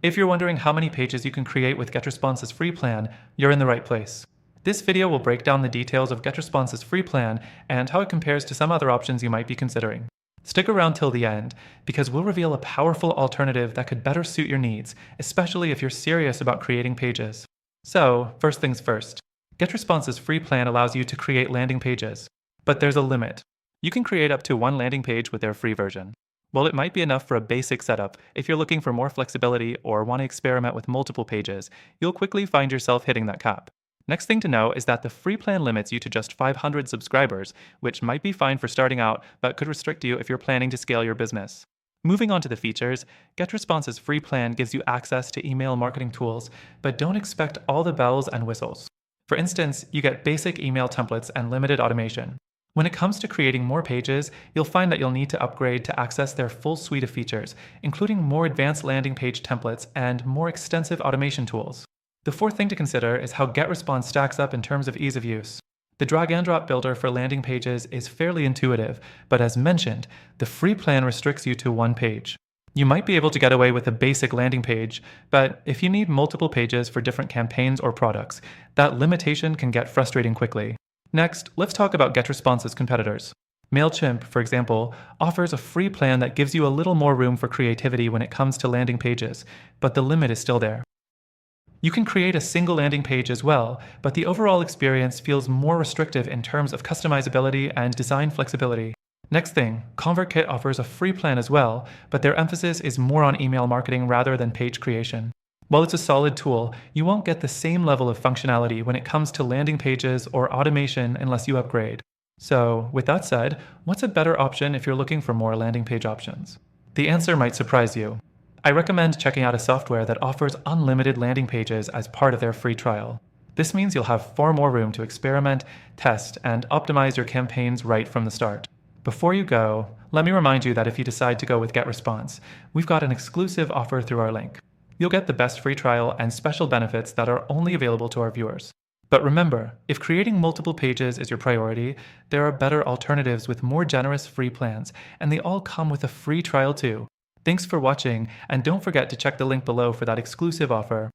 If you're wondering how many pages you can create with GetResponse's free plan, you're in the right place. This video will break down the details of GetResponse's free plan and how it compares to some other options you might be considering. Stick around till the end, because we'll reveal a powerful alternative that could better suit your needs, especially if you're serious about creating pages. So, first things first. GetResponse's free plan allows you to create landing pages. But there's a limit. You can create up to one landing page with their free version. While it might be enough for a basic setup, if you're looking for more flexibility or want to experiment with multiple pages, you'll quickly find yourself hitting that cap. Next thing to know is that the free plan limits you to just 500 subscribers, which might be fine for starting out, but could restrict you if you're planning to scale your business. Moving on to the features, GetResponse's free plan gives you access to email marketing tools, but don't expect all the bells and whistles. For instance, you get basic email templates and limited automation. When it comes to creating more pages, you'll find that you'll need to upgrade to access their full suite of features, including more advanced landing page templates and more extensive automation tools. The fourth thing to consider is how GetResponse stacks up in terms of ease of use. The drag-and-drop builder for landing pages is fairly intuitive, but as mentioned, the free plan restricts you to one page. You might be able to get away with a basic landing page, but if you need multiple pages for different campaigns or products, that limitation can get frustrating quickly. Next, let's talk about GetResponse's competitors. MailChimp, for example, offers a free plan that gives you a little more room for creativity when it comes to landing pages, but the limit is still there. You can create a single landing page as well, but the overall experience feels more restrictive in terms of customizability and design flexibility. Next thing, ConvertKit offers a free plan as well, but their emphasis is more on email marketing rather than page creation. While it's a solid tool, you won't get the same level of functionality when it comes to landing pages or automation unless you upgrade. So, with that said, what's a better option if you're looking for more landing page options? The answer might surprise you. I recommend checking out a software that offers unlimited landing pages as part of their free trial. This means you'll have far more room to experiment, test, and optimize your campaigns right from the start. Before you go, let me remind you that if you decide to go with GetResponse, we've got an exclusive offer through our link. You'll get the best free trial and special benefits that are only available to our viewers. But remember, if creating multiple pages is your priority, there are better alternatives with more generous free plans, and they all come with a free trial too. Thanks for watching, and don't forget to check the link below for that exclusive offer.